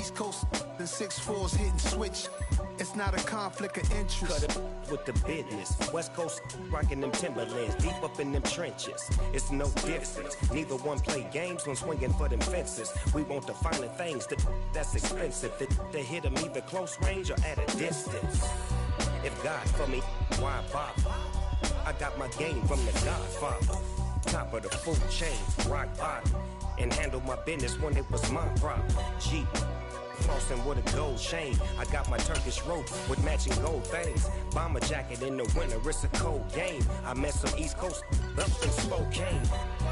East Coast and 6'4s hitting switch. It's not a conflict of interest. Cut it with the business. West Coast rocking them Timberlands, deep up in them trenches. It's no difference. Neither one play games when swinging for them fences. We want the finer things that's expensive. To hit them either close range or at a distance. If God for me, why bother? I got my game from the Godfather. Top of the food chain, rock bottom. And handle my business when it was my problem. Jeep. Flossing with a gold chain. I got my Turkish rope with matching gold things. Bomber jacket in the winter, it's a cold game. I met some East Coast up in Spokane.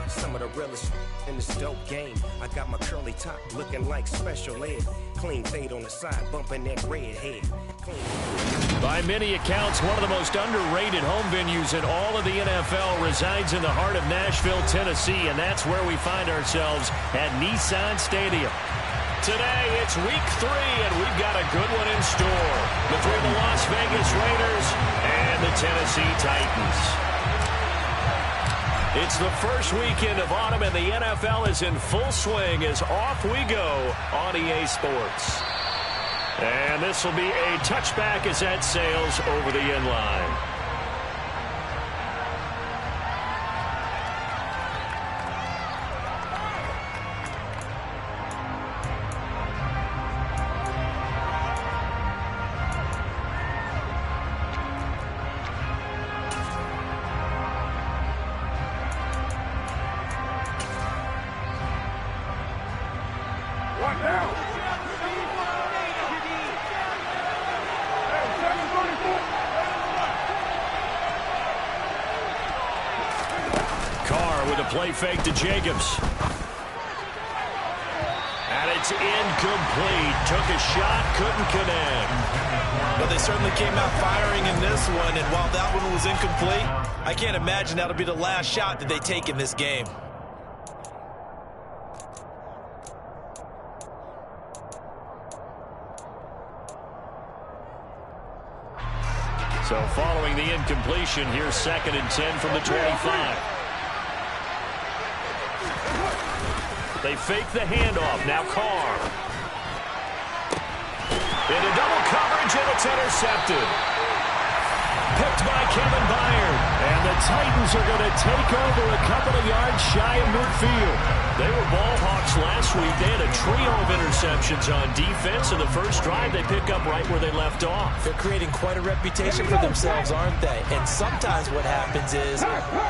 Some of the realest in this dope game. I got my curly top looking like special ed. Clean fade on the side, bumping that red head. By many accounts, one of the most underrated home venues in all of the NFL resides in the heart of Nashville, Tennessee, and that's where we find ourselves at Nissan Stadium. Today, it's week 3, and we've got a good one in store between the Las Vegas Raiders and the Tennessee Titans. It's the first weekend of autumn, and the NFL is in full swing as off we go on EA Sports. And this will be a touchback as that sails over the end line. Play fake to Jacobs. And it's incomplete. Took a shot, couldn't connect. Well, they certainly came out firing in this one, and while that one was incomplete, I can't imagine that'll be the last shot that they take in this game. So following the incompletion, here's 2nd and 10 from the 25. They fake the handoff. Now Carr. Into double coverage, and it's intercepted. Picked by Kevin Byard. And the Titans are going to take over a couple of yards shy of midfield. They were ball hawks last week. They had a trio of interceptions on defense. In the first drive, they pick up right where they left off. They're creating quite a reputation for themselves, aren't they? And sometimes what happens is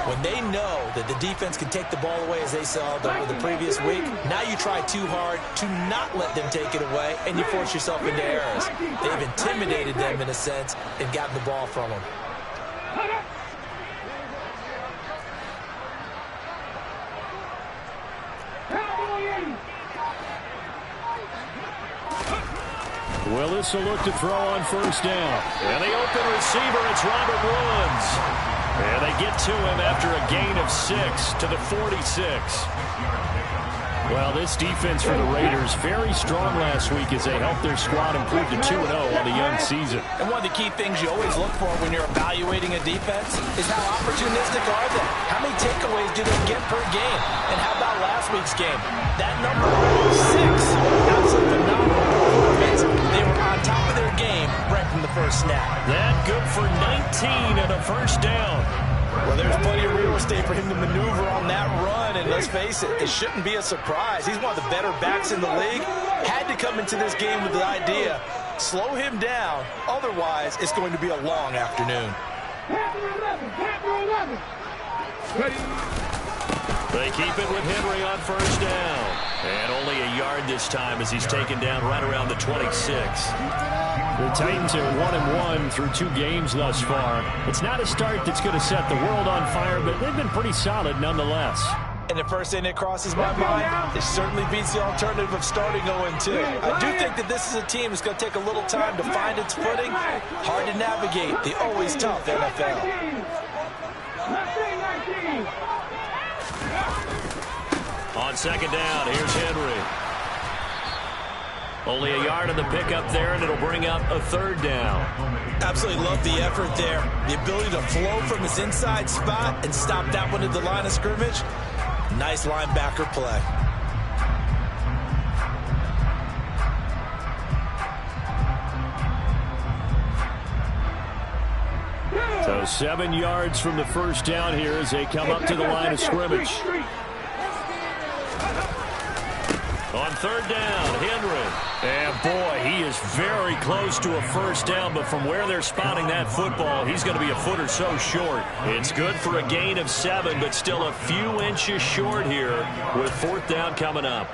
when they know that the defense can take the ball away, as they saw the previous week, now you try too hard to not let them take it away, and you force yourself into errors. They've intimidated them in a sense and gotten the ball from them. Willis will look to throw on first down. And the open receiver, it's Robert Woods. And they get to him after a gain of 6 to the 46. Well, this defense for the Raiders, very strong last week as they helped their squad improve to 2-0 on the young season. And one of the key things you always look for when you're evaluating a defense is how opportunistic are they? How many takeaways do they get per game? And how about last week's game? That number 6, absolutely phenomenal performance. They were on top of their game right from the first snap. That good for 19 and a first down. Well, there's plenty of real estate for him to maneuver on that run, and let's face it, it shouldn't be a surprise. He's one of the better backs in the league. Had to come into this game with the idea, slow him down, otherwise it's going to be a long afternoon. They keep it with Henry on first down. And only a yard this time as he's taken down right around the 26. The Titans are 1-1 through 2 games thus far. It's not a start that's going to set the world on fire, but they've been pretty solid nonetheless. And the first thing that crosses my mind, it certainly beats the alternative of starting 0-2. I do think that this is a team that's going to take a little time to find its footing. Hard to navigate the always tough NFL. On second down, here's Henry. Only a yard on the pickup there, and it'll bring up a third down. Absolutely love the effort there. The ability to flow from his inside spot and stop that one at the line of scrimmage. Nice linebacker play. 7 yards from the first down here as they come up to the line of scrimmage. On third down, Henry. And boy, he is very close to a first down, but from where they're spotting that football, he's going to be a foot or so short. It's good for a gain of 7, but still a few inches short here with fourth down coming up.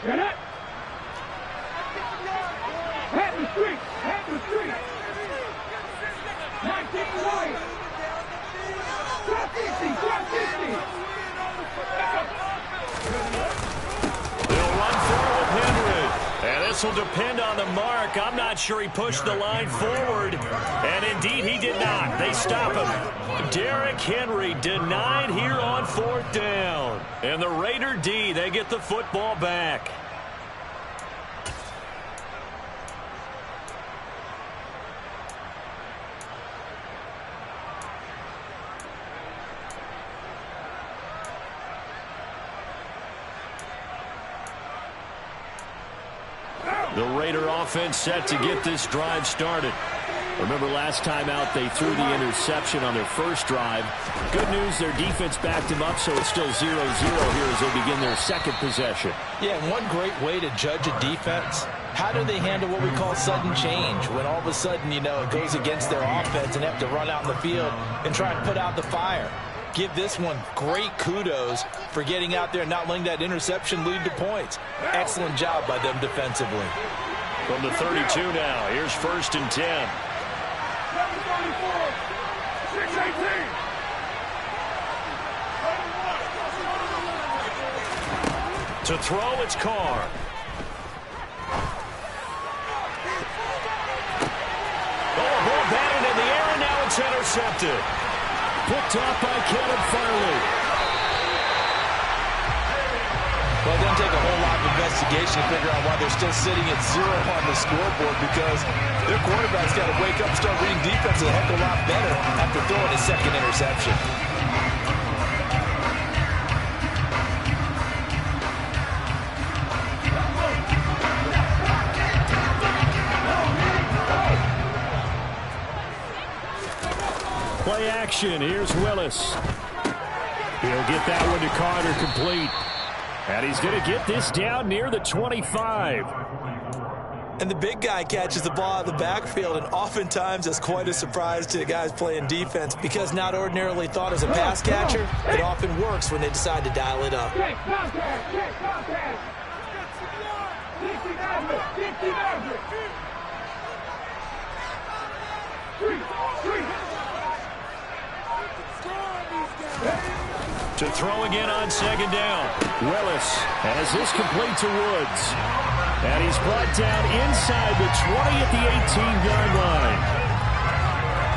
Get it! Head the street! Head the street! 19 right! Drop 50! Drop 50! They'll run forward with Henry. And this will depend on the mark. I'm not sure he pushed the line forward. And indeed, he did not. They stop him. Derrick Henry denied here on fourth down. And the Raider D, they get the football back. The Raider offense set to get this drive started. Remember last time out they threw the interception on their first drive. Good news, their defense backed them up, so it's still 0-0 here as they begin their second possession. Yeah, and one great way to judge a defense, how do they handle what we call sudden change? When all of a sudden, you know, it goes against their offense and they have to run out in the field and try and put out the fire. Give this one great kudos for getting out there and not letting that interception lead to points. Excellent job by them defensively. From the 32 now, here's first and 10. 6-18. To throw, it's Carr. Oh, ball batted in the air, and now it's intercepted. Picked off by Caleb Farley. Well, it doesn't take a whole lot of investigation to figure out why they're still sitting at 0 on the scoreboard, because their quarterback's got to wake up and start reading defense a heck of a lot better after throwing his second interception. Play action. Here's Willis. He'll get that one to Carter complete. And he's going to get this down near the 25. And the big guy catches the ball out of the backfield, and oftentimes that's quite a surprise to the guys playing defense, because not ordinarily thought as a pass catcher, it often works when they decide to dial it up. To throw again on second down. Willis has this complete to Woods. And he's brought down inside the 20 at the 18-yard line.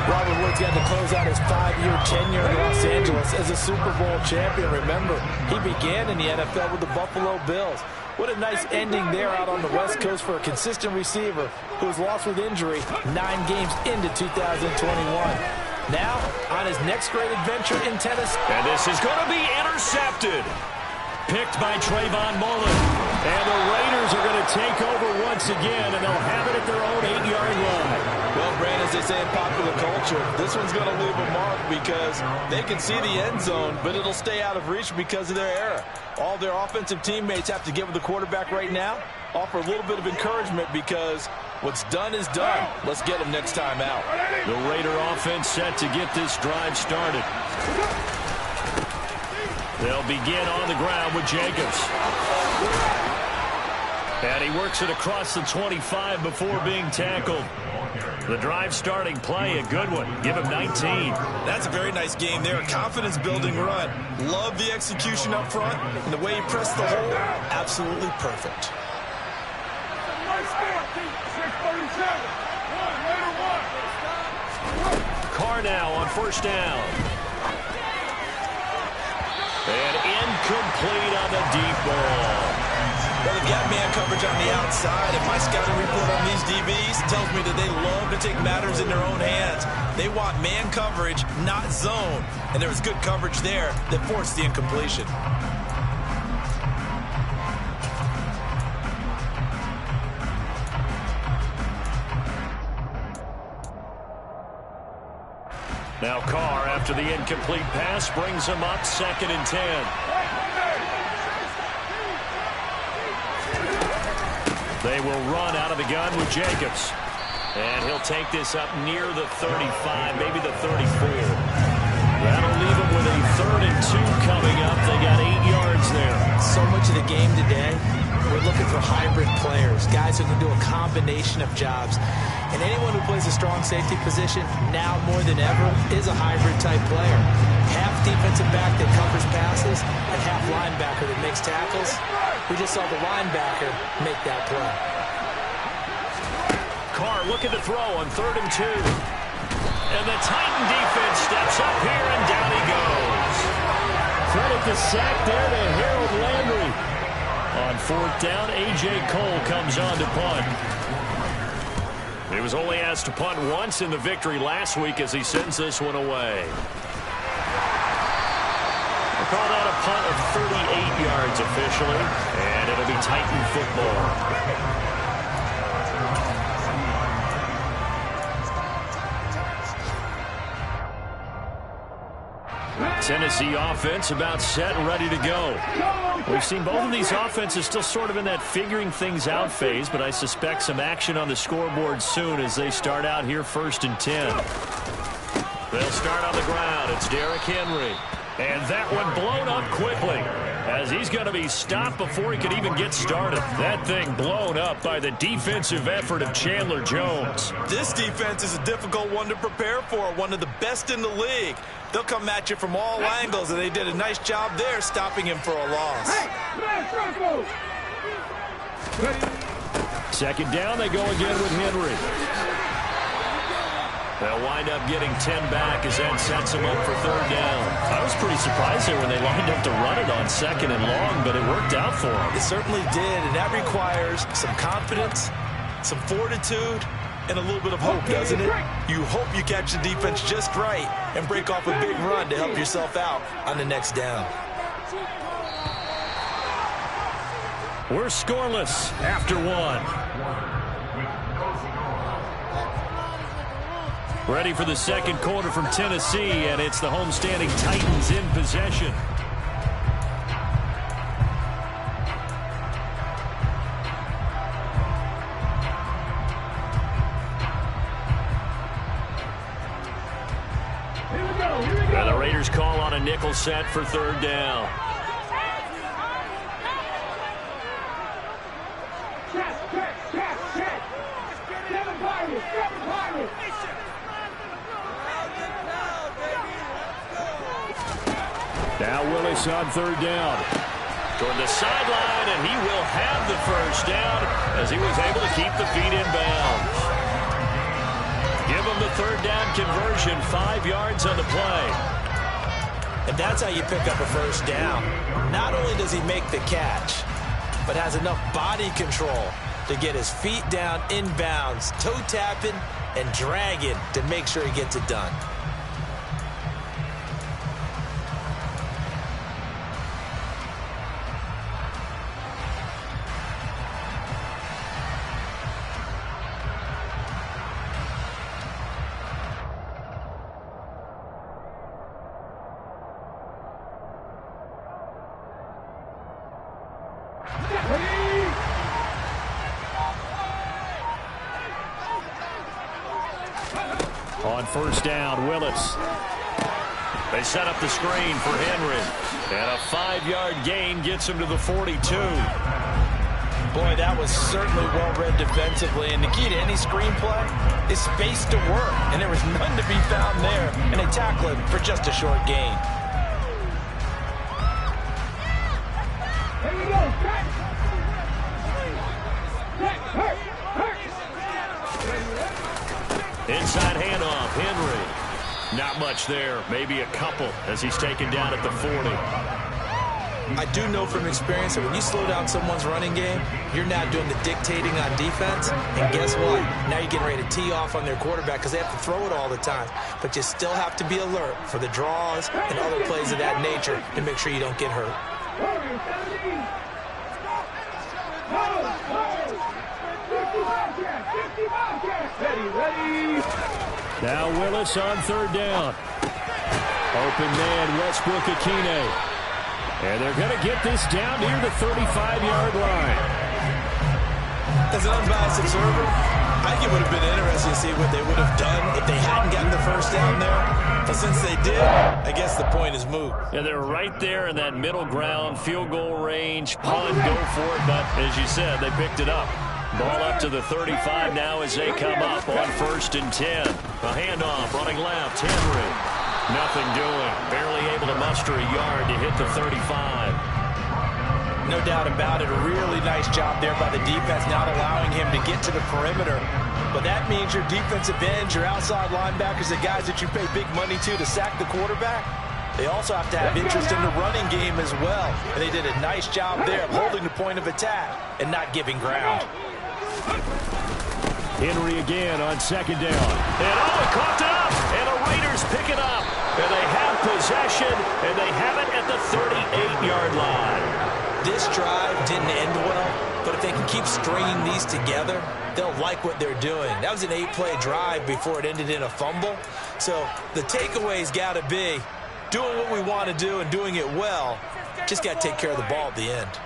Robert Woods got to close out his 5-year tenure in Los Angeles as a Super Bowl champion. Remember, he began in the NFL with the Buffalo Bills. What a nice ending there out on the West Coast for a consistent receiver who was lost with injury 9 games into 2021. Now, on his next great adventure in Tennessee. And this is going to be intercepted. Picked by Trayvon Mullen. And the Raiders are going to take over once again, and they'll have it at their own 8-yard line. Well, Brand, as they say in popular culture, this one's going to leave a mark because they can see the end zone, but it'll stay out of reach because of their error. All their offensive teammates have to give the quarterback right now, offer a little bit of encouragement, because what's done is done. Let's get them next time out. The Raider offense set to get this drive started. They'll begin on the ground with Jacobs. And he works it across the 25 before being tackled. The drive starting play, a good one. Give him 19. That's a very nice game there. A confidence-building run. Love the execution up front. And the way he pressed the hole, absolutely perfect. Carr now on first down. And incomplete on the deep ball. Well, they've got man coverage on the outside, and my scouting report on these DBs tells me that they love to take matters in their own hands. They want man coverage, not zone. And there was good coverage there that forced the incompletion. after the incomplete pass brings them up 2nd and 10. They will run out of the gun with Jacobs. And he'll take this up near the 35, maybe the 34. That'll leave them with a 3rd and 2 coming up. They got 8 yards there. So much of the game today, we're looking for hybrid players, guys who can do a combination of jobs. And anyone who plays a strong safety position, now more than ever, is a hybrid-type player. Half defensive back that covers passes and half linebacker that makes tackles. We just saw the linebacker make that play. Carr looking to throw on 3rd and 2. And the Titan defense steps up here, and down he goes. Credit the sack there to Harold Landry. On 4th down, A.J. Cole comes on to punt. He was only asked to punt once in the victory last week as he sends this one away. We'll call that a punt of 38 yards officially, and it'll be Titan football. Tennessee offense about set and ready to go. We've seen both of these offenses still sort of in that figuring things out phase, but I suspect some action on the scoreboard soon as they start out here 1st and 10. They'll start on the ground. It's Derrick Henry. And that one blown up quickly as he's going to be stopped before he could even get started. That thing blown up by the defensive effort of Chandler Jones. This defense is a difficult one to prepare for, one of the best in the league. They'll come at you from all angles, and they did a nice job there stopping him for a loss. 2nd down, they go again with Henry. They'll wind up getting 10 back as that sets them up for 3rd down. I was pretty surprised there when they lined up to run it on 2nd and long, but it worked out for them. It certainly did, and that requires some confidence, some fortitude, and a little bit of hope, doesn't it? You hope you catch the defense just right and break off a big run to help yourself out on the next down. We're scoreless after 1. Ready for the 2nd quarter from Tennessee, and it's the homestanding Titans in possession. And the Raiders call on a nickel set for 3rd down. Now Willis on 3rd down. Toward the sideline, and he will have the 1st down as he was able to keep the feet in bounds. Give him the 3rd down conversion, 5 yards on the play. And that's how you pick up a 1st down. Not only does he make the catch, but has enough body control to get his feet down in bounds, toe tapping and dragging to make sure he gets it done. On 1st down, Willis. They set up the screen for Henry. And a 5-yard gain gets him to the 42. Boy, that was certainly well-read defensively. And the key to any screenplay is space to work. And there was none to be found there. And they tackle him for just a short gain. Inside handoff, Henry. Not much there, maybe a couple as he's taken down at the 40. I do know from experience that when you slow down someone's running game, you're now doing the dictating on defense. And guess what? Now you're getting ready to tee off on their quarterback because they have to throw it all the time. But you still have to be alert for the draws and other plays of that nature to make sure you don't get hurt. Now Willis on 3rd down. Open man, Westbrook Akine. And they're going to get this down near the 35-yard line. As an unbiased observer, I think it would have been interesting to see what they would have done if they hadn't gotten the first down there. But since they did, I guess the point is moot. Yeah, they're right there in that middle ground, field goal range, punt, go for it. But as you said, they picked it up. Ball up to the 35 now as they come up on 1st and 10. A handoff, running left, Henry. Nothing doing. Barely able to muster a yard to hit the 35. No doubt about it. A really nice job there by the defense, not allowing him to get to the perimeter. But that means your defensive ends, your outside linebackers, the guys that you pay big money to sack the quarterback, they also have to have interest in the running game as well. And they did a nice job there of holding the point of attack and not giving ground. Henry again on 2nd down. And caught it up. And the Raiders pick it up. And they have possession. And they have it at the 38-yard line. This drive didn't end well, but if they can keep stringing these together, they'll like what they're doing. That was an 8-play drive before it ended in a fumble. So the takeaway's got to be doing what we want to do and doing it well. Just got to take care of the ball at the end.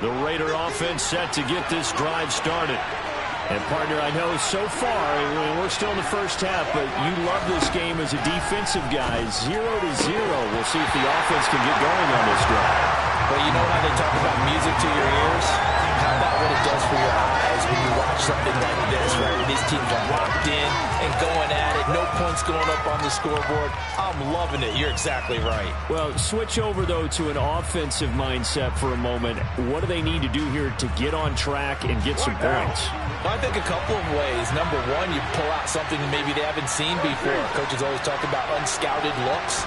The Raider offense set to get this drive started. And, partner, I know so far, we're still in the first half, but you love this game as a defensive guy. 0-0. We'll see if the offense can get going on this drive. Well, you know how they talk about music to your ears? How about what it does for your eyes when you watch something like this, right? These teams are locked in and going at it. No points going up on the scoreboard. I'm loving it. You're exactly right. Well, switch over, though, to an offensive mindset for a moment. What do they need to do here to get on track and get some points? Well, I think a couple of ways. Number one, you pull out something that maybe they haven't seen before. Coaches always talk about unscouted looks.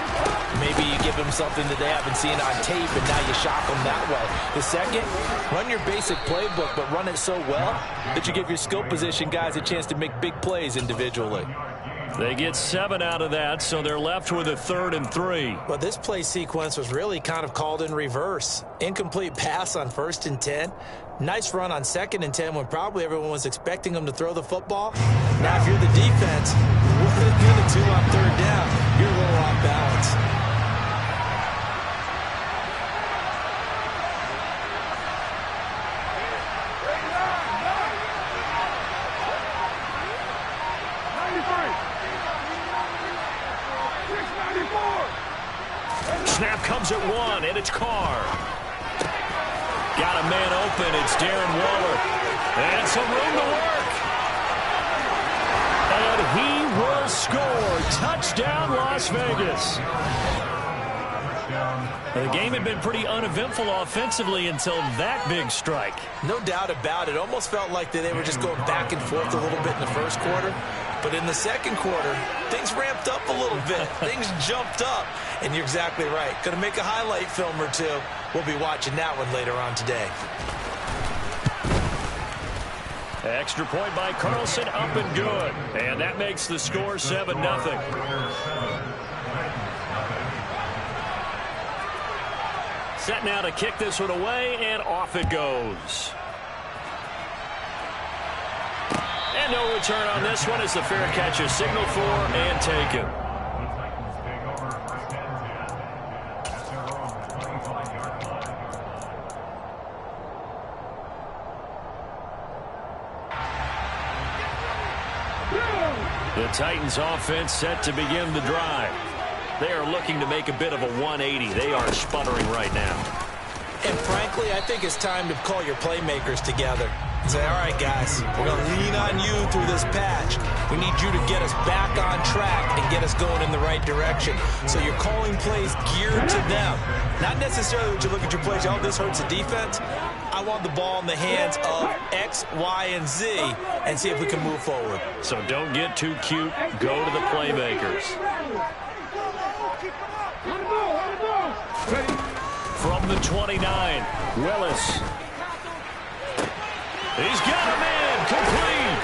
Maybe you give them something that they haven't seen on tape, and now you shock them that way. The second, run your basic playbook, but run it so well that you give your skill position guys a chance to make big plays individually. They get 7 out of that, so they're left with a 3rd and 3. Well, this play sequence was really kind of called in reverse. Incomplete pass on 1st and 10. Nice run on 2nd and 10 when probably everyone was expecting them to throw the football. Now, if you're the defense, what are they going to do on 3rd down? You're a little off balance. Snap comes at 1, and it's Carr. Got a man open. It's Darren Waller. And some room to work. And he will score. Touchdown, Las Vegas. The game had been pretty uneventful offensively until that big strike. No doubt about it. Almost felt like they were just going back and forth a little bit in the first quarter. But in the second quarter, things ramped up a little bit. Things jumped up. And you're exactly right. Going to make a highlight film or two. We'll be watching that one later on today. Extra point by Carlson, up and good. And that makes the score 7-0. Set now to kick this one away, and off it goes. And no return on this one as the fair catch is signaled for and taken. The Titans offense set to begin the drive. They are looking to make a bit of a 180. They are sputtering right now. And frankly, I think it's time to call your playmakers together. Say, all right, guys, we're going to lean on you through this patch. We need you to get us back on track and get us going in the right direction. So you're calling plays geared to them. Not necessarily that you look at your plays, oh, this hurts the defense. I want the ball in the hands of X, Y, and Z and see if we can move forward. So don't get too cute. Go to the playmakers. From the 29, Willis. He's got a man complete.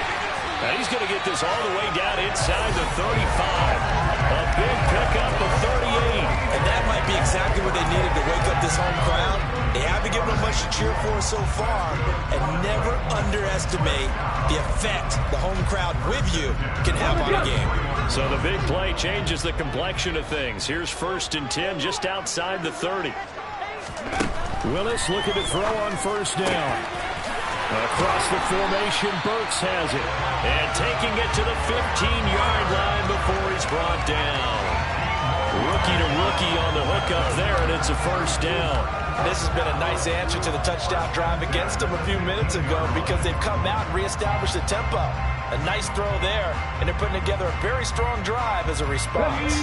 And he's going to get this all the way down inside the 35. A big pickup of 38. And that might be exactly what they needed to wake up this home crowd. They haven't given them much to cheer for so far, and never underestimate the effect the home crowd with you can have on a game. So the big play changes the complexion of things. Here's 1st and 10 just outside the 30. Willis looking to throw on 1st down. Across the formation, Burks has it. And taking it to the 15-yard line before he's brought down. Rookie to rookie on the hookup there, and it's a 1st down. This has been a nice answer to the touchdown drive against them a few minutes ago because they've come out and reestablished the tempo. A nice throw there, and they're putting together a very strong drive as a response.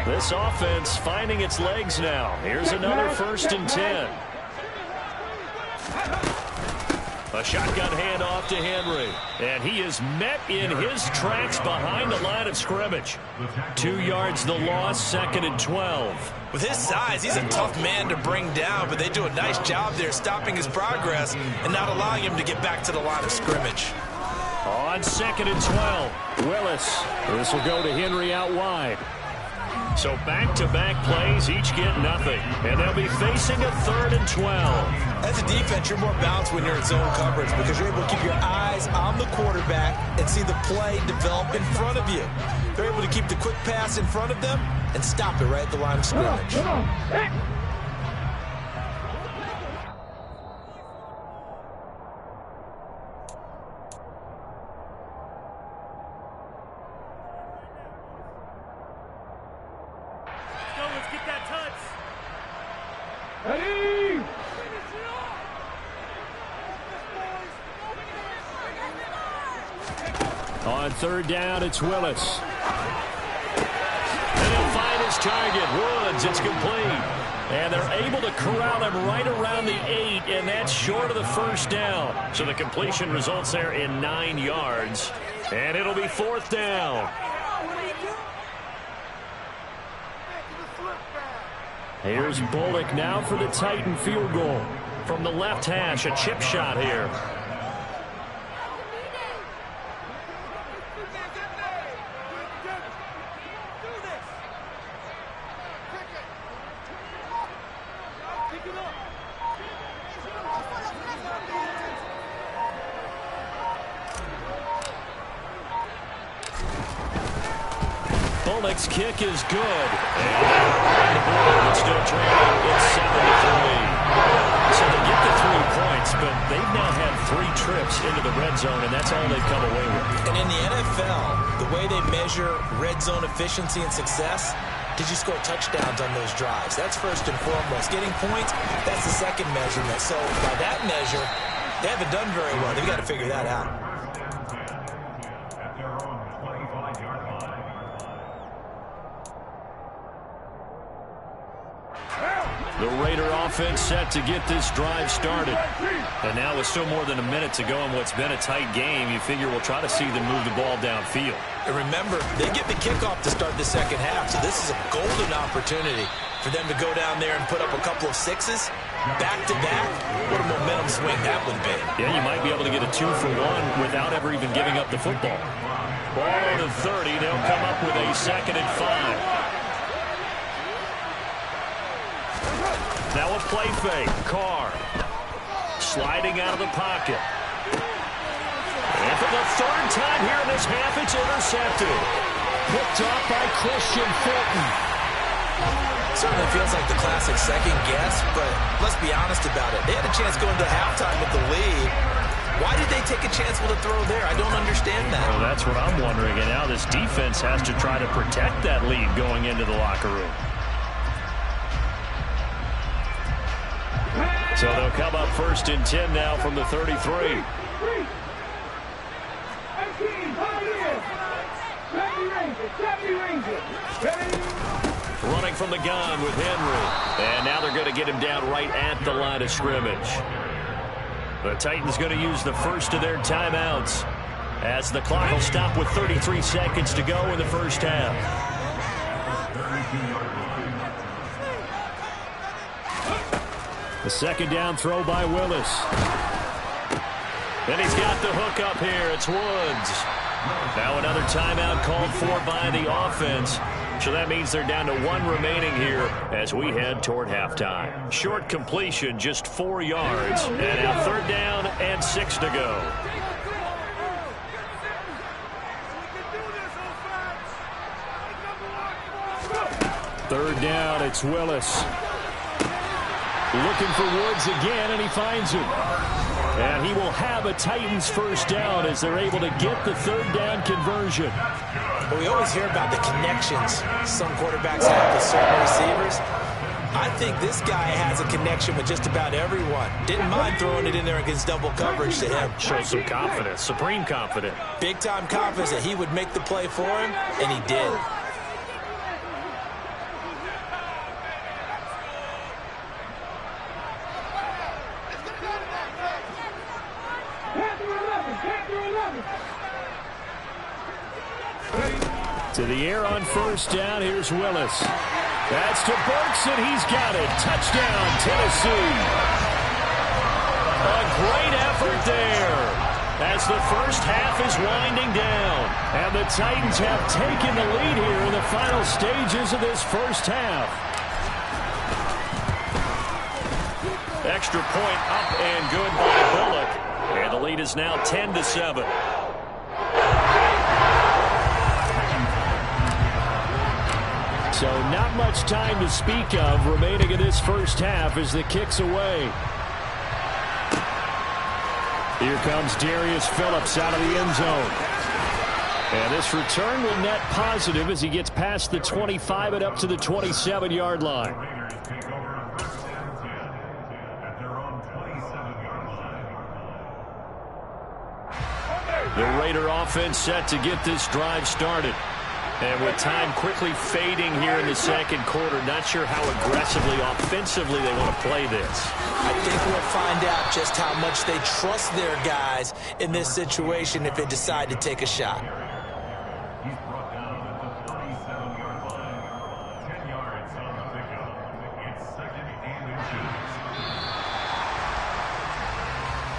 This offense finding its legs now. Here's another 1st and 10. A shotgun handoff to Henry. And he is met in his tracks behind the line of scrimmage. 2 yards the loss, 2nd and 12. With his size, he's a tough man to bring down, but they do a nice job there stopping his progress and not allowing him to get back to the line of scrimmage. On 2nd and 12, Willis. This will go to Henry out wide. So back-to-back plays, each get nothing. And they'll be facing a 3rd and 12. As a defense, you're more balanced when you're in zone coverage because you're able to keep your eyes on the quarterback and see the play develop in front of you. They're able to keep the quick pass in front of them and stop it right at the line of scrimmage. On 3rd down, it's Willis. And he'll find his target, Woods. It's complete. And they're able to corral him right around the 8, and that's short of the 1st down. So the completion results there in 9 yards. And it'll be 4th down. Here's Bullock now for the Titan field goal. From the left hash, a chip shot here. Bullock's kick is good. And the board still trailing. It's 7-3. So they get the 3 points, but they've now had 3 trips into the red zone, and that's all they've come away with. And in the NFL, the way they measure red zone efficiency and success, did you score touchdowns on those drives? That's first and foremost. Getting points, that's the second measurement. So by that measure, they haven't done very well. They've got to figure that out. The Raider offense set to get this drive started. And now with still more than a minute to go in what's been a tight game, you figure we'll try to see them move the ball downfield. And remember, they get the kickoff to start the second half, so this is a golden opportunity for them to go down there and put up a couple of 6s back-to-back. What a momentum swing that would be. Yeah, you might be able to get a 2-for-1 without ever even giving up the football. Ball on the 30. They'll come up with a 2nd and 5. Now a play fake. Carr sliding out of the pocket. And for the 3rd time here in this half, it's intercepted. Picked off by Christian Fulton. Certainly feels like the classic second guess, but let's be honest about it. They had a chance going to halftime with the lead. Why did they take a chance with a throw there? I don't understand that. Well, that's what I'm wondering. And now this defense has to try to protect that lead going into the locker room. So they'll come up 1st and 10 now from the 33. Running from the gun with Henry. And now they're going to get him down right at the line of scrimmage. The Titans going to use the first of their timeouts as the clock will stop with 33 seconds to go in the first half. The 2nd down throw by Willis. And he's got the hook up here. It's Woods. Now another timeout called for by the offense. So that means they're down to 1 remaining here as we head toward halftime. Short completion, just 4 yards. And now 3rd down and 6 to go. Third down, it's Willis. Looking for Woods again, and he finds him. And he will have a Titans first down as they're able to get the 3rd down conversion. Well, we always hear about the connections some quarterbacks have with certain receivers. I think this guy has a connection with just about everyone. Didn't mind throwing it in there against double coverage to him. Shows some confidence, supreme confidence. Big-time confidence that he would make the play for him, and he did. To the air on first down, here's Willis. That's to Burks, and he's got it. Touchdown, Tennessee. A great effort there as the first half is winding down. And the Titans have taken the lead here in the final stages of this first half. Extra point up and good by Bullock. And the lead is now 10-7. So not much time to speak of remaining in this first half as the kick's away. Here comes Darius Phillips out of the end zone. And this return will net positive as he gets past the 25 and up to the 27-yard line. The Raider offense set to get this drive started. And with time quickly fading here in the second quarter, not sure how aggressively, offensively they want to play this. I think we'll find out just how much they trust their guys in this situation if they decide to take a shot.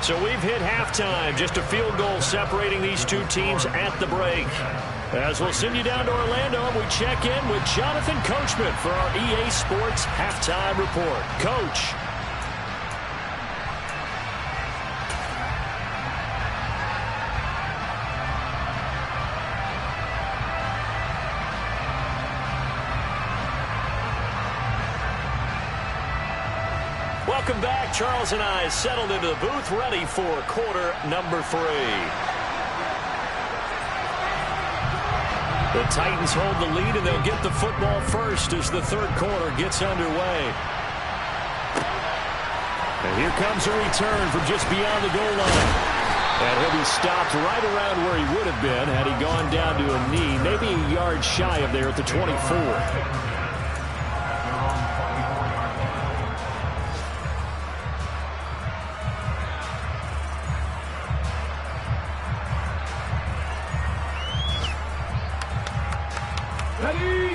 So we've hit halftime, just a field goal separating these two teams at the break. As we'll send you down to Orlando, and we check in with Jonathan Coachman for our EA Sports Halftime Report. Coach. Welcome back. Charles and I settled into the booth, ready for quarter number 3. The Titans hold the lead, and they'll get the football first as the third quarter gets underway. And here comes a return from just beyond the goal line. And he'll be stopped right around where he would have been had he gone down to a knee, maybe a yard shy of there at the 24.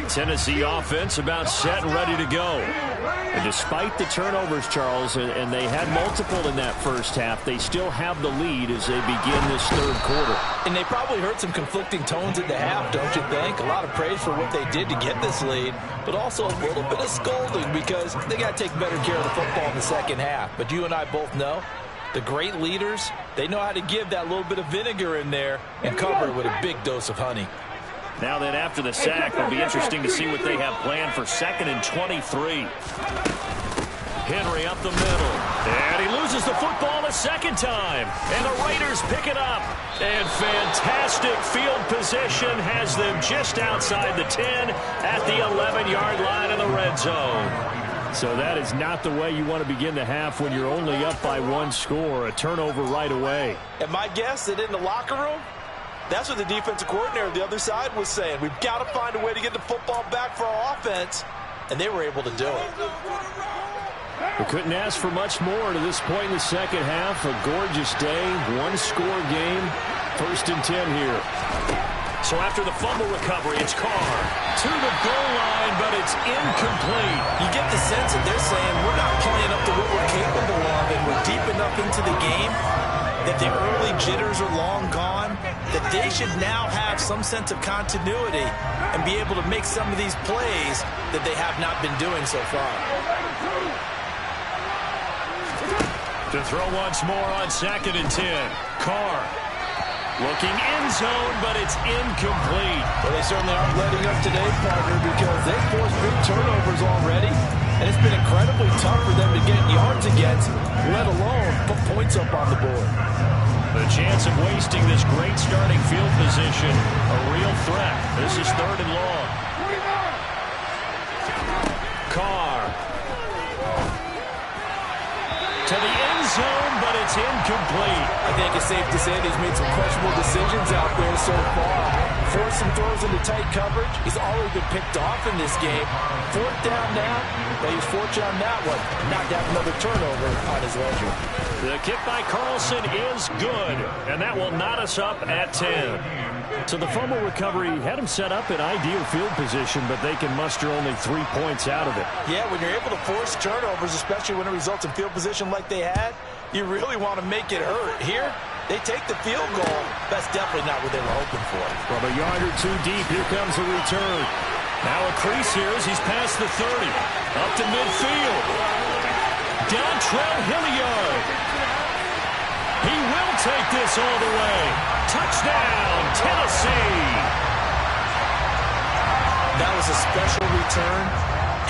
Tennessee offense about set and ready to go. And despite the turnovers, Charles, and they had multiple in that first half, they still have the lead as they begin this third quarter. And they probably heard some conflicting tones at the half, don't you think? A lot of praise for what they did to get this lead, but also a little bit of scolding because they got to take better care of the football in the second half. But you and I both know the great leaders, they know how to give that little bit of vinegar in there and cover it with a big dose of honey. Now then, after the sack, it'll be interesting to see what they have planned for 2nd and 23. Henry up the middle. And he loses the football a second time. And the Raiders pick it up. And fantastic field position has them just outside the 10 at the 11-yard line in the red zone. So that is not the way you want to begin the half when you're only up by 1 score. A turnover right away. And my guess that in the locker room, that's what the defensive coordinator on the other side was saying. We've got to find a way to get the football back for our offense. And they were able to do it. We couldn't ask for much more to this point in the second half. A gorgeous day, 1-score game. 1st and 10 here. So after the fumble recovery, it's Carr to the goal line, but it's incomplete. You get the sense that they're saying we're not playing up to what we're capable of, and we're deep enough into the game that the early jitters are long gone, that they should now have some sense of continuity and be able to make some of these plays that they have not been doing so far. To throw once more on 2nd and 10. Carr looking end zone, but it's incomplete. Well, they certainly aren't letting up today, partner, because they've forced big turnovers already, and it's been incredibly tough for them to get yards against, let alone put points up on the board. The chance of wasting this great starting field position, a real threat. This is 3rd and long. Carr to the end zone, but it's incomplete. I think it's safe to say that he's made some questionable decisions out there so far. Forced some throws into tight coverage. He's already been picked off in this game. 4th down now, but he's fortunate on that one. Not to have another turnover on his leisure. The kick by Carlson is good, and that will knot us up at 10. So the fumble recovery had him set up in ideal field position, but they can muster only 3 points out of it. Yeah, when you're able to force turnovers, especially when it results in field position like they had, you really want to make it hurt. Here, they take the field goal. That's definitely not what they were hoping for. From a yard or two deep, here comes the return. Now a crease here as he's past the 30. Up to midfield. Dontrell Hilliard. He will take this all the way. Touchdown, Tennessee. That was a special return,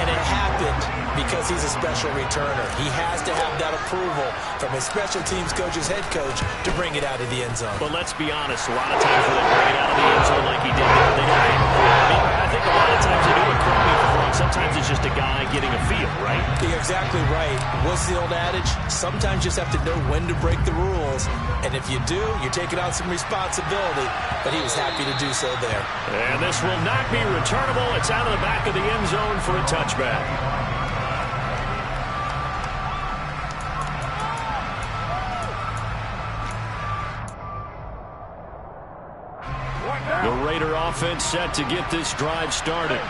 and it happened because he's a special returner. He has to have that approval from his special teams coach's head coach to bring it out of the end zone. But let's be honest, a lot of times when they bring it out of the end zone like he did there, they don't aim for it. I think a lot of times they do it correctly for throwing. Sometimes it's just a guy getting a feel, right? You're exactly right. What's the old adage? Sometimes you just have to know when to break the rules. And if you do, you're taking on some responsibility. But he was happy to do so there. And this will not be returnable. It's out of the back of the end zone for a touchback. The Raider offense set to get this drive started.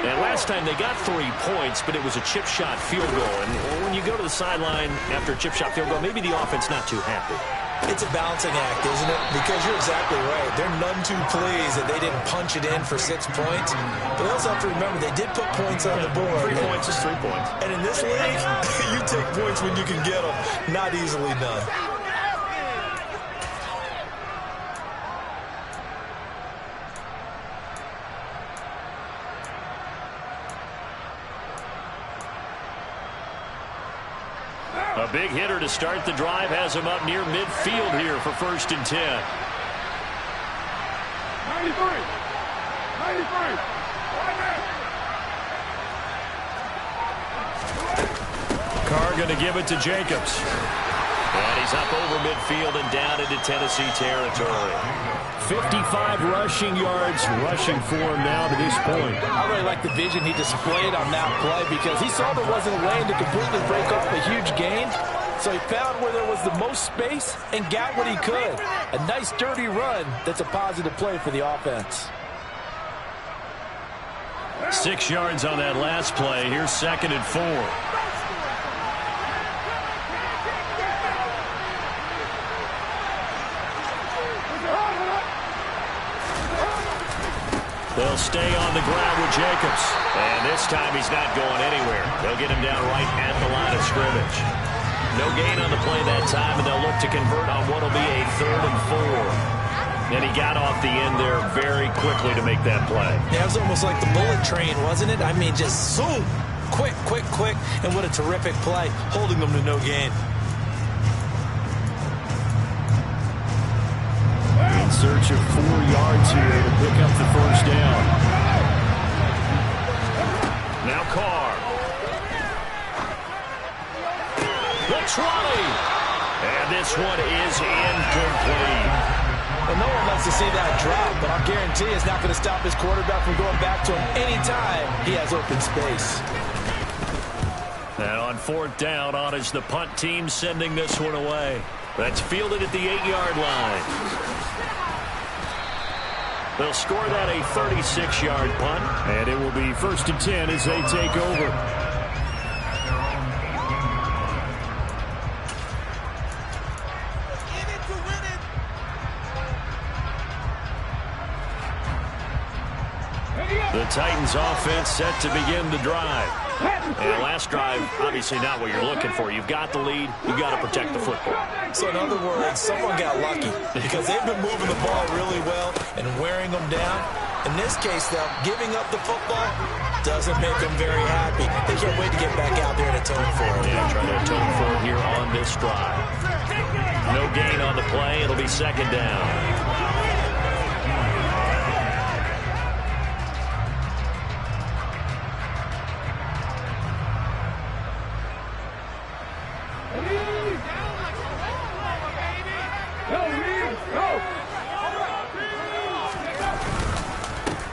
And last time they got 3 points, but it was a chip shot field goal. And when you go to the sideline after a chip shot field goal, maybe the offense not too happy. It's a balancing act, isn't it? Because you're exactly right. They're none too pleased that they didn't punch it in for 6 points. But they also have to remember they did put points on the board. 3 points is 3 points. And in this league, you take points when you can get them. Not easily done. A big hitter to start the drive has him up near midfield here for 1st and 10. 93. Carr going to give it to Jacobs. And he's up over midfield and down into Tennessee territory. 55 rushing yards rushing for him now to this point. I really like the vision he displayed on that play because he saw there wasn't a lane to completely break up a huge gain. So he found where there was the most space and got what he could. A nice dirty run that's a positive play for the offense. 6 yards on that last play. Here's 2nd and 4. They'll stay on the ground with Jacobs. And this time he's not going anywhere. They'll get him down right at the line of scrimmage. No gain on the play that time, and they'll look to convert on what will be a 3rd and 4. And he got off the end there very quickly to make that play. Yeah, it was almost like the bullet train, wasn't it? I mean, just zoom. Quick, quick, quick. And what a terrific play, holding them to no gain. In search of 4 yards here to pick up the 1st down. Now Carr. The 20. And this one is incomplete. Well, no one likes to see that drop, but I'll guarantee it's not going to stop his quarterback from going back to him anytime he has open space. And on 4th down, on is the punt team sending this one away. That's fielded at the 8-yard line. They'll score that a 36-yard punt, and it will be 1st and 10 as they take over. Titans offense set to begin the drive. And last drive, obviously not what you're looking for. You've got the lead. You've got to protect the football. So in other words, someone got lucky because they've been moving the ball really well and wearing them down. In this case, though, giving up the football doesn't make them very happy. They can't wait to get back out there and atone for it. Yeah, trying to atone for it here on this drive. No gain on the play. It'll be second down.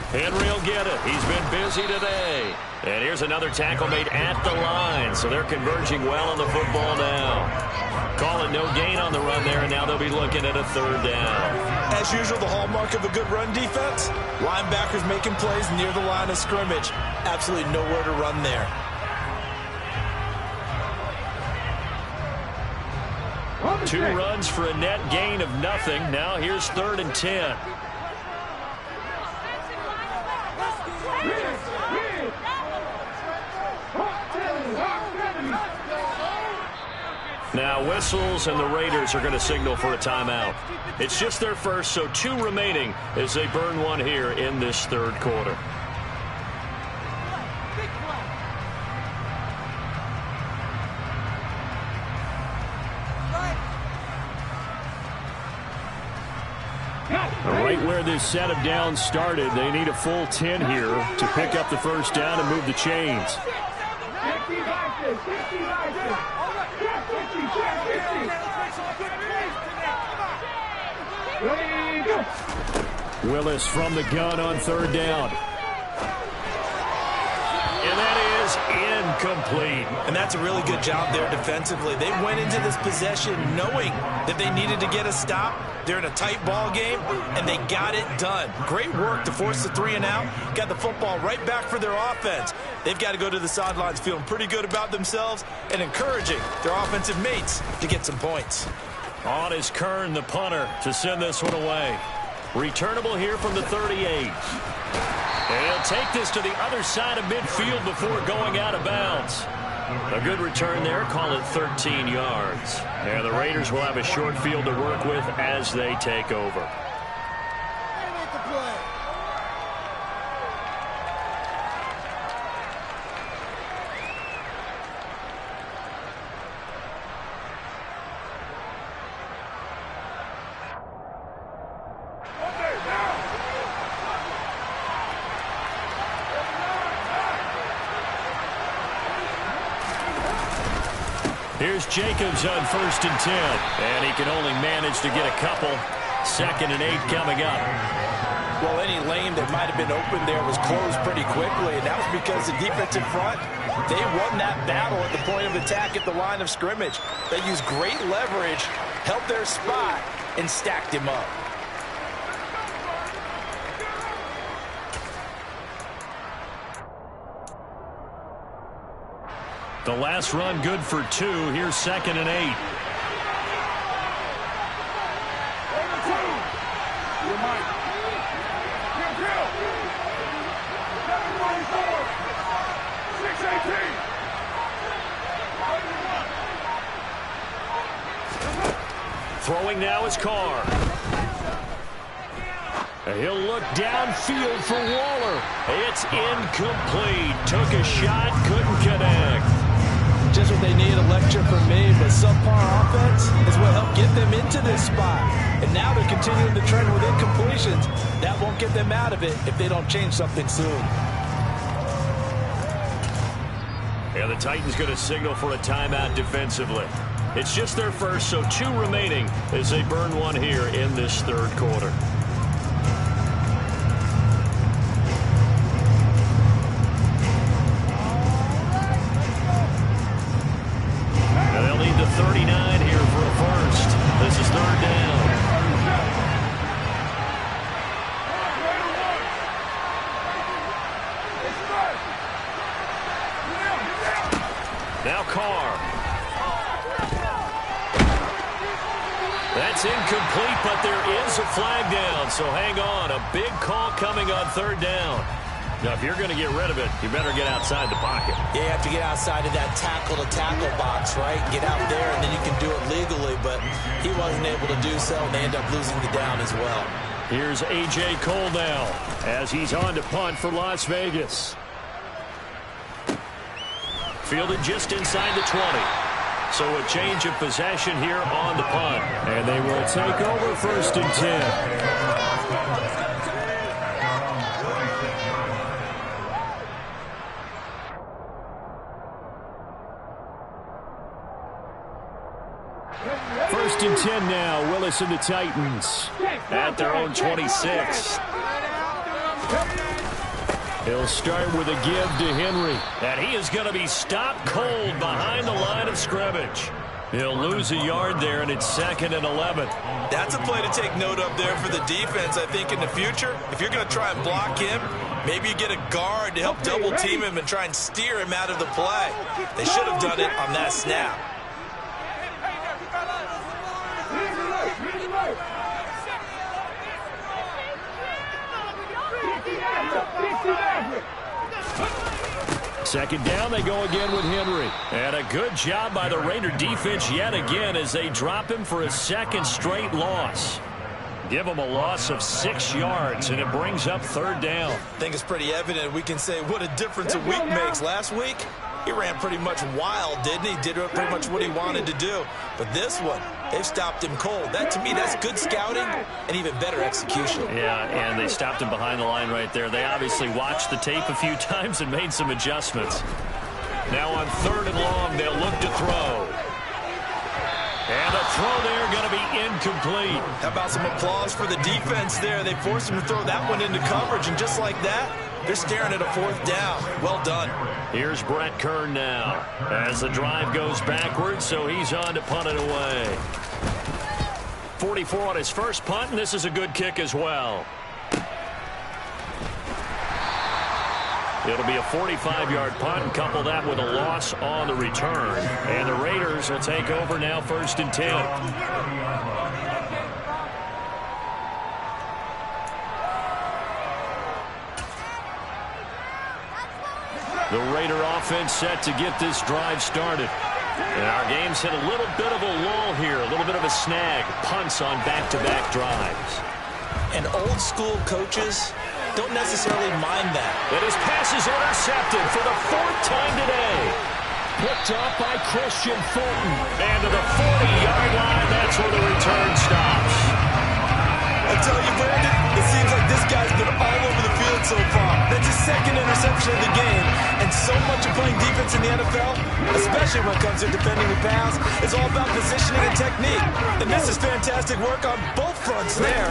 Henry will get it. He's been busy today. And here's another tackle made at the line. So they're converging well on the football now. Call it no gain on the run there, and now they'll be looking at a third down. As usual, the hallmark of a good run defense, linebackers making plays near the line of scrimmage. Absolutely nowhere to run there. Two runs for a net gain of nothing. Now here's 3rd and 10. Now whistles, and the Raiders are going to signal for a timeout. It's just their first, so 2 remaining as they burn one here in this third quarter. Right where this set of downs started, they need a full 10 here to pick up the first down and move the chains. Willis from the gun on 3rd down. And that is incomplete. And that's a really good job there defensively. They went into this possession knowing that they needed to get a stop. They're in a tight ball game, and they got it done. Great work to force the 3 and out. Got the football right back for their offense. They've got to go to the sidelines feeling pretty good about themselves and encouraging their offensive mates to get some points. On is Kern, the punter, to send this one away. Returnable here from the 38. And he'll take this to the other side of midfield before going out of bounds. A good return there. Call it 13 yards. And the Raiders will have a short field to work with as they take over. Here's Jacobs on 1st and 10. And he can only manage to get a couple. 2nd and 8 coming up. Well, any lane that might have been open there was closed pretty quickly, and that was because the defensive front, they won that battle at the point of attack at the line of scrimmage. They used great leverage, held their spot, and stacked him up. The last run good for 2. Here's 2nd and 8. Throwing now is Carr. He'll look downfield for Waller. It's incomplete. Took a shot, couldn't connect. Just what they need, a lecture from me, but subpar offense is what helped get them into this spot. And now they're continuing the trend with incompletions. That won't get them out of it if they don't change something soon. And the Titans going to signal for a timeout defensively. It's just their first, so 2 remaining as they burn one here in this third quarter. And they'll need the 39 here for a first. This is 3rd down. Now Carr. That's incomplete, but there is a flag down, so hang on. A big call coming on 3rd down. Now, if you're going to get rid of it, you better get outside the pocket. Yeah, you have to get outside of that tackle-to-tackle box, right? Get out there, and then you can do it legally. But he wasn't able to do so, and they end up losing the down as well. Here's A.J. Cole now as he's on to punt for Las Vegas. Fielded just inside the 20. So a change of possession here on the punt. And they will take over 1st and 10. First and 10 now. Willis and the Titans at their own 26. He'll start with a give to Henry. And he is going to be stopped cold behind the line of scrimmage. He'll lose a yard there, and it's 2nd and 11. That's a play to take note of there for the defense, I think, in the future. If you're going to try and block him, maybe you get a guard to help double-team him and try and steer him out of the play. They should have done it on that snap. Second down, they go again with Henry. And a good job by the Raider defense yet again as they drop him for a 2nd straight loss. Give him a loss of 6 yards, and it brings up 3rd down. I think it's pretty evident. We can say what a difference a week makes. Last week, he ran pretty much wild, didn't he? Did pretty much what he wanted to do. But this one, they've stopped him cold. That, to me, that's good scouting and even better execution. Yeah, and they stopped him behind the line right there. They obviously watched the tape a few times and made some adjustments. Now on 3rd and long, they'll look to throw. And the throw there going to be incomplete. How about some applause for the defense there? They forced him to throw that one into coverage, and just like that, they're staring at a 4th down. Well done. Here's Brett Kern now as the drive goes backwards, so he's on to punt it away. 44 on his first punt, and this is a good kick as well. It'll be a 45-yard punt, and couple that with a loss on the return. And the Raiders will take over now 1st and 10. The Raider offense set to get this drive started. And our game's hit a little bit of a lull here, a little bit of a snag. Punts on back-to-back drives. And old-school coaches don't necessarily mind that. And his pass is intercepted for the 4th time today. Picked up by Christian Fulton. And to the 40-yard line, that's where the return stops. I tell you, Brandon, it seems like this guy's been all over the field so far. That's his 2nd interception of the game. And so much of playing defense in the NFL, especially when it comes to defending the pass, is all about positioning and technique. And this is fantastic work on both fronts there.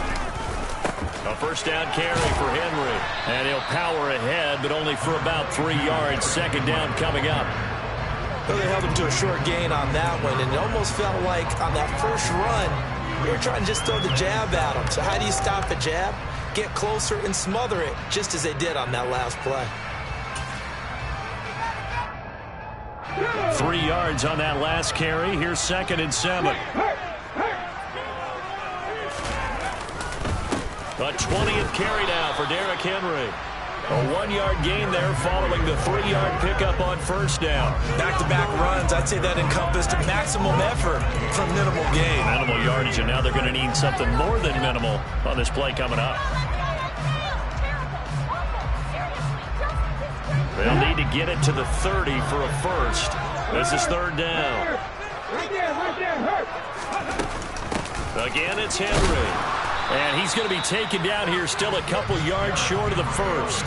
A 1st down carry for Henry. And he'll power ahead, but only for about 3 yards. 2nd down coming up. Well, they held him to a short gain on that one, and it almost felt like on that first run, they were trying to just throw the jab at him. So how do you stop a jab? Get closer and smother it, just as they did on that last play. 3 yards on that last carry. Here's 2nd and 7. A 20th carry now for Derrick Henry. A 1-yard gain there following the 3-yard pickup on 1st down. Back-to-back runs, I'd say that encompassed maximum effort from minimal gain. Minimal yardage, and now they're going to need something more than minimal on this play coming up. They'll need to get it to the 30 for a first. This is 3rd down. Again, it's Henry. And he's going to be taken down here still a couple yards short of the first.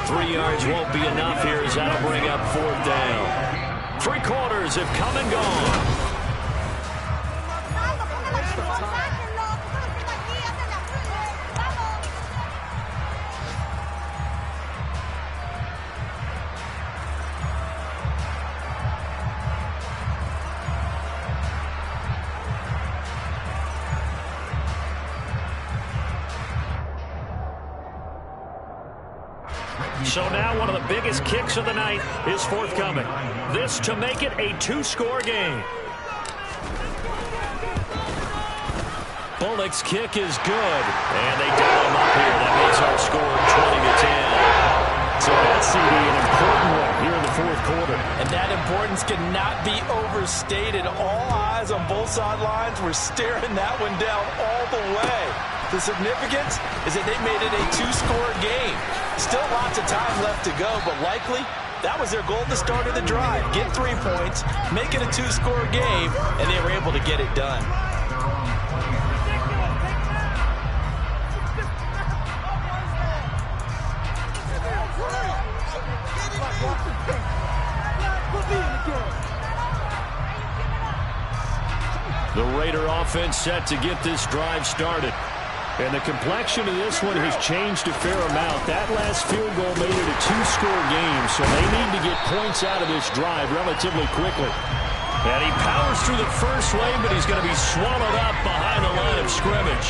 3 yards won't be enough here as that'll bring up 4th down. 3 quarters have come and gone. So now one of the biggest kicks of the night is forthcoming. This to make it a 2-score game. Bullock's kick is good. And they dial him up here. That makes our score 20-10. So that's CD, an important one here in the fourth quarter. And that importance cannot be overstated. All eyes on both sidelines were staring that one down all the way. The significance is that they made it a two-score game. Still lots of time left to go, but likely that was their goal at the start of the drive. Get 3 points, make it a two-score game, and they were able to get it done. The Raider offense set to get this drive started. And the complexion of this one has changed a fair amount. That last field goal made it a two-score game, so they need to get points out of this drive relatively quickly. And he powers through the first wave, but he's going to be swallowed up behind the line of scrimmage.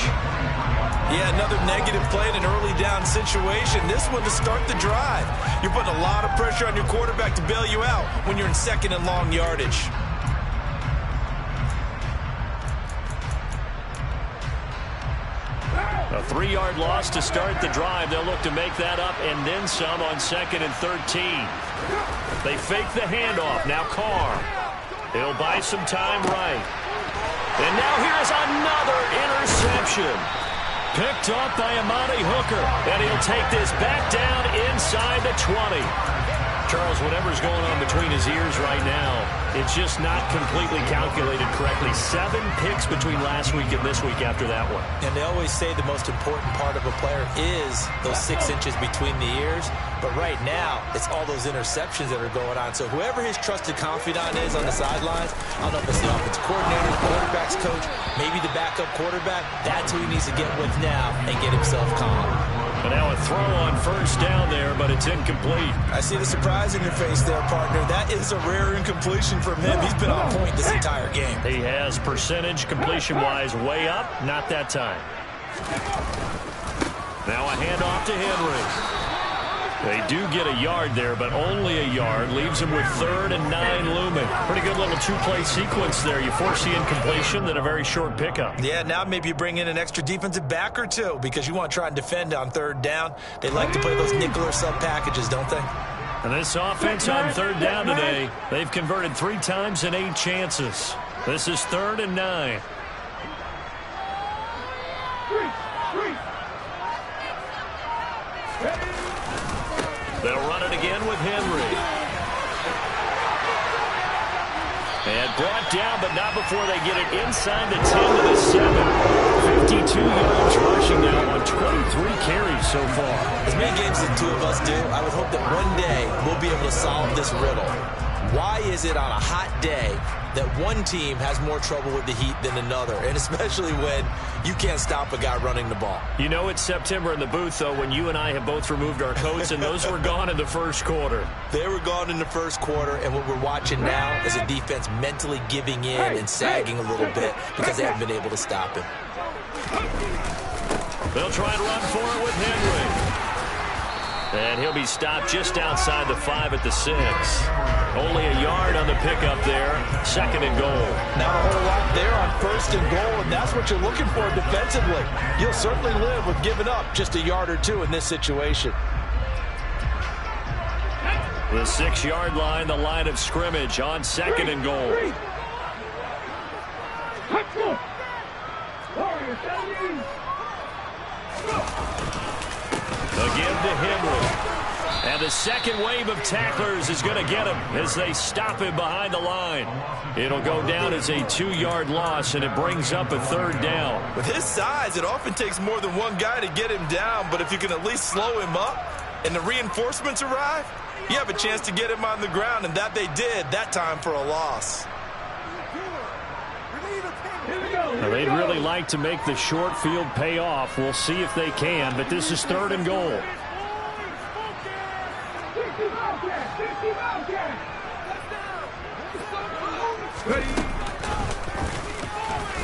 Yeah, another negative play in an early down situation. This one to start the drive. You're putting a lot of pressure on your quarterback to bail you out when you're in second and long yardage. A 3-yard loss to start the drive. They'll look to make that up and then some on 2nd and 13. They fake the handoff. Now Carr. He'll buy some time right. And now here's another interception. Picked off by Amani Hooker. And he'll take this back down inside the 20. Charles, whatever's going on between his ears right now, it's just not completely calculated correctly. 7 picks between last week and this week after that one. And they always say the most important part of a player is those 6 inches between the ears. But right now, it's all those interceptions that are going on. So whoever his trusted confidant is on the sidelines, I don't know if it's the offensive coordinator, the quarterback's coach, maybe the backup quarterback, that's who he needs to get with now and get himself calm. But now a throw on first down there, but it's incomplete. I see the surprise in your face there, partner. That is a rare incompletion from him. He's been on point this entire game. He has percentage completion-wise way up. Not that time. Now a handoff to Henry. They do get a yard there, but only a yard. Leaves him with 3rd and 9 looming. Pretty good little 2-play sequence there. You force the incompletion, then a very short pickup. Yeah, now maybe you bring in an extra defensive back or two because you want to try and defend on 3rd down. They like to play those nickel or sub packages, don't they? And this offense on 3rd down today, they've converted 3 times in 8 chances. This is 3rd and 9. They'll run it again with Henry. And brought down, but not before they get it inside the 10 to the 7. 52 yards rushing now on 23 carries so far. As many games as the two of us do, I would hope that one day we'll be able to solve this riddle. Why is it on a hot day that one team has more trouble with the heat than another, and especially when you can't stop a guy running the ball? You know it's September in the booth, though, when you and I have both removed our coats, and those were gone in the first quarter. They were gone in the first quarter, and what we're watching now is a defense mentally giving in and sagging a little bit because they haven't been able to stop him. They'll try and run for it with Henry. And he'll be stopped just outside the 5 at the 6. Only a yard on the pickup there. 2nd and goal. Not a whole lot there on 1st and goal, and that's what you're looking for defensively. You'll certainly live with giving up just a yard or 2 in this situation. The 6-yard line, the line of scrimmage on 2nd and goal. Again to Henry. And the second wave of tacklers is going to get him as they stop him behind the line. It'll go down as a 2-yard loss, and it brings up a 3rd down. With his size, it often takes more than one guy to get him down, but if you can at least slow him up and the reinforcements arrive, you have a chance to get him on the ground, and that they did that time for a loss. Now, they'd really like to make the short field pay off. We'll see if they can, but this is 3rd and goal.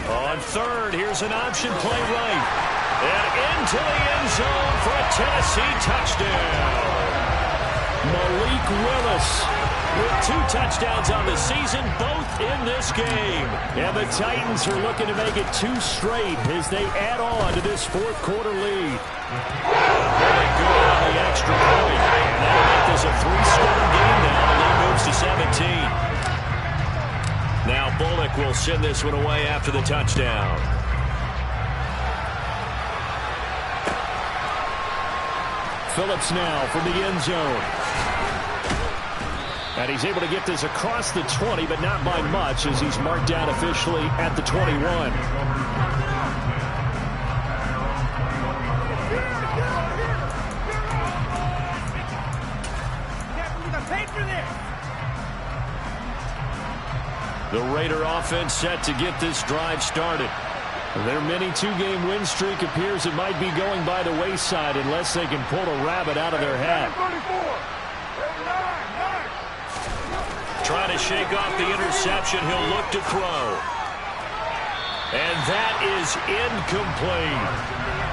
On 3rd, here's an option play right. And into the end zone for a Tennessee touchdown. Malik Willis with 2 touchdowns on the season, both in this game. And the Titans are looking to make it 2 straight as they add on to this fourth-quarter lead. Very good on the extra point. And that'll make this a 3-score game now. The lead moves to 17. Now Bullock will send this one away after the touchdown. Phillips now from the end zone. And he's able to get this across the 20, but not by much as he's marked down officially at the 21. The Raider offense set to get this drive started. Their mini 2-game win streak appears it might be going by the wayside unless they can pull a rabbit out of their hat. Trying to shake off the interception. He'll look to throw. And that is incomplete.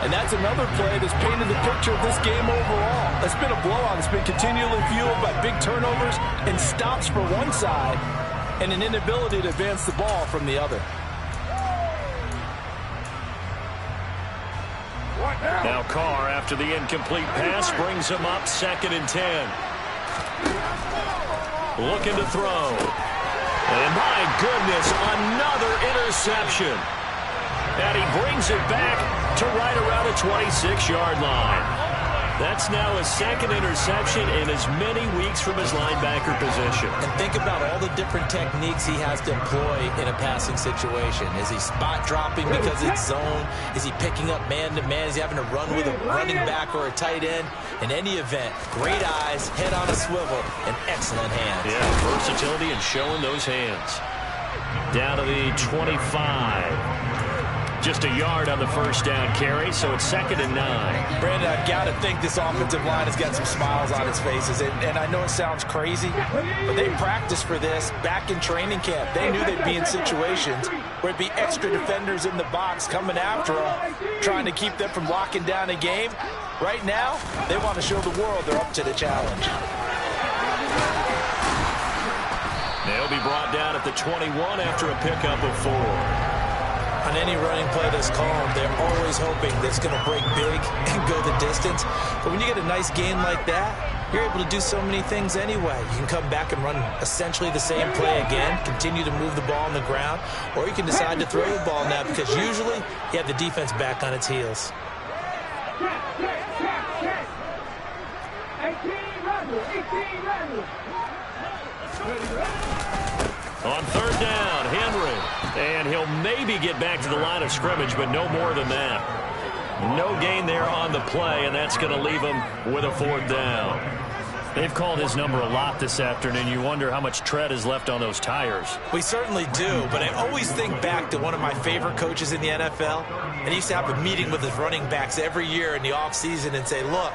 And that's another play that's painted the picture of this game overall. It's been a blowout. It's been continually fueled by big turnovers and stops for one side and an inability to advance the ball from the other. Now Carr, after the incomplete pass, brings him up 2nd and 10. Looking to throw. And my goodness, another interception. And he brings it back to right around the 26-yard line. That's now his 2nd interception in as many weeks from his linebacker position. And think about all the different techniques he has to employ in a passing situation. Is he spot dropping because it's zone? Is he picking up man-to-man? Is he having to run with a running back or a tight end? In any event, great eyes, head on a swivel, and excellent hands. Yeah, versatility and showing those hands. Down to the 25. Just a yard on the first down carry, so it's 2nd and 9. Brandon, I've got to think this offensive line has got some smiles on its faces. And I know it sounds crazy, but they practiced for this back in training camp. They knew they'd be in situations where it'd be extra defenders in the box coming after them, trying to keep them from locking down a game. Right now, they want to show the world they're up to the challenge. They'll be brought down at the 21 after a pickup of 4. On any running play that's called, they're always hoping that it's going to break big and go the distance. But when you get a nice game like that, you're able to do so many things anyway. You can come back and run essentially the same play again, continue to move the ball on the ground, or you can decide to throw the ball now because usually you have the defense back on its heels. On 3rd down, Henry. And he'll maybe get back to the line of scrimmage, but no more than that. No gain there on the play, and that's going to leave him with a 4th down. They've called his number a lot this afternoon. You wonder how much tread is left on those tires. We certainly do, but I always think back to one of my favorite coaches in the NFL, and he used to have a meeting with his running backs every year in the offseason and say, look,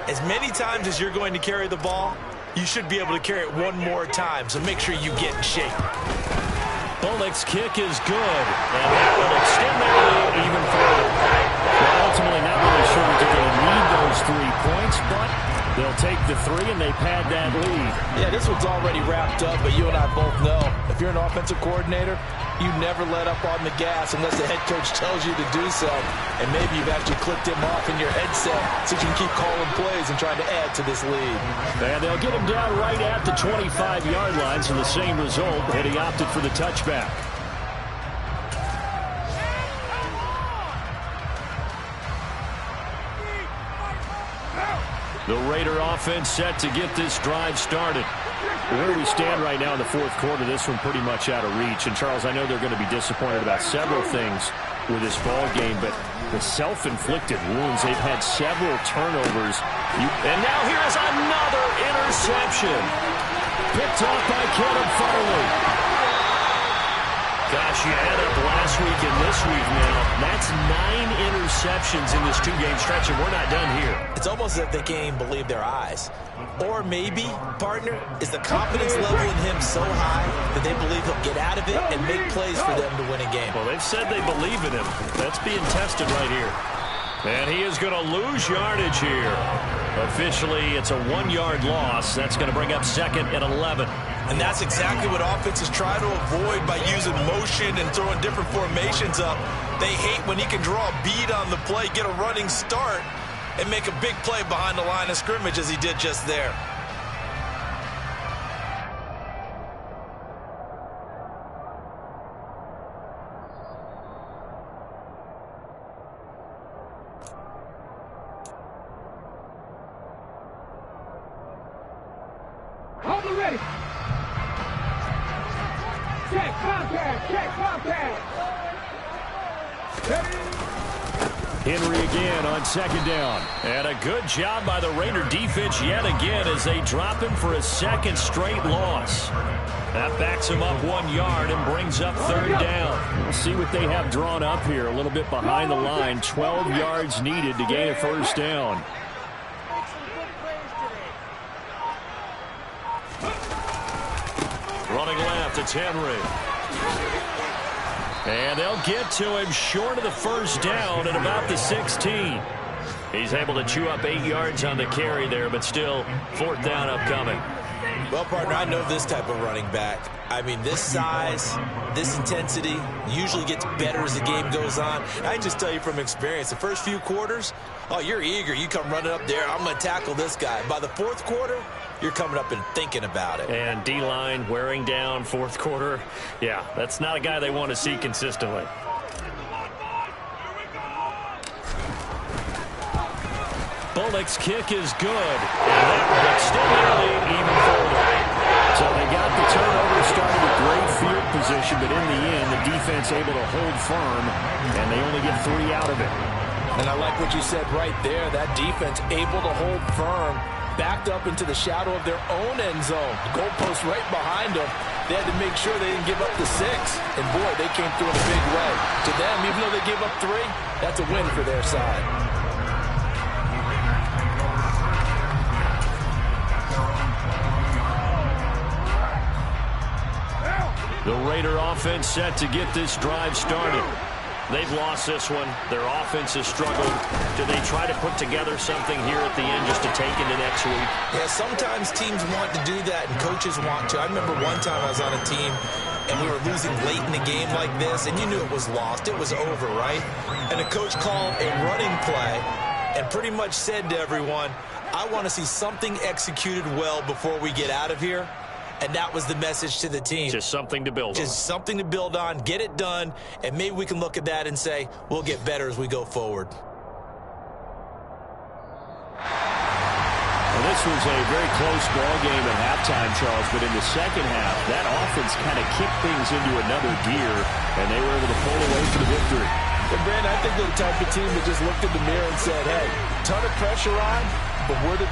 as many times as you're going to carry the ball, you should be able to carry it one more time, so make sure you get in shape. Bullock's kick is good, and that will extend their lead even further. Well, ultimately not really sure that they're going to need those 3 points, but they'll take the 3 and they pad that lead. Yeah, this one's already wrapped up, but you and I both know if you're an offensive coordinator, you never let up on the gas unless the head coach tells you to do so. And maybe you've actually clicked him off in your headset so you can keep calling plays and trying to add to this lead. And they'll get him down right at the 25-yard line, so the same result, and he opted for the touchback. The Raider offense set to get this drive started. Where we stand right now in the 4th quarter, this one pretty much out of reach. And, Charles, I know they're going to be disappointed about several things with this ball game, but the self-inflicted wounds, they've had several turnovers. And now here's another interception. Picked off by Caleb Farley. Gosh, you add up last week and this week now. That's 9 interceptions in this 2-game stretch, and we're not done here. It's almost as if they can't even believe their eyes. Or maybe, partner, is the confidence level in him so high that they believe he'll get out of it and make plays for them to win a game. Well, they've said they believe in him. That's being tested right here. And he is going to lose yardage here. Officially, it's a 1-yard loss. That's going to bring up 2nd and 11. And that's exactly what offenses try to avoid by using motion and throwing different formations up. They hate when he can draw a bead on the play, get a running start, and make a big play behind the line of scrimmage as he did just there. Hold it ready. Check contact. Check contact. Henry again on 2nd down. And a good job by the Raider defense yet again as they drop him for a 2nd straight loss. That backs him up 1 yard and brings up 3rd down. We'll see what they have drawn up here. A little bit behind the line. 12 yards needed to gain a 1st down. Running left, it's Henry. And they'll get to him short of the 1st down at about the 16. He's able to chew up 8 yards on the carry there, but still 4th down upcoming. Well, partner, I know this type of running back. I mean, this size, this intensity usually gets better as the game goes on. I can just tell you from experience, the first few quarters, oh, you're eager. You come running up there, I'm going to tackle this guy. By the 4th quarter, you're coming up and thinking about it. And D-line wearing down 4th quarter. Yeah, that's not a guy they want to see consistently. Bullock's kick is good. And that will extend their lead even further. So they got the turnover, started with great field position, but in the end, the defense able to hold firm, and they only get 3 out of it. And I like what you said right there. That defense able to hold firm, backed up into the shadow of their own end zone. The goalpost right behind them. They had to make sure they didn't give up the 6. And, boy, they came through in a big way. To them, even though they gave up 3, that's a win for their side. The Raider offense set to get this drive started. They've lost this one. Their offense has struggled. Do they try to put together something here at the end just to take into next week? Yeah, sometimes teams want to do that and coaches want to. I remember one time I was on a team and we were losing late in the game like this, and you knew it was lost. It was over, right? And the coach called a running play and pretty much said to everyone, I want to see something executed well before we get out of here. And that was the message to the team. Just something to build on. Just something to build on, get it done, and maybe we can look at that and say, we'll get better as we go forward. Well, this was a very close ball game at halftime, Charles, but in the second half, that offense kind of kicked things into another gear, and they were able to pull away for the victory. And, Brandon, I think they're the type of team that just looked in the mirror and said, hey, ton of pressure on, but we're the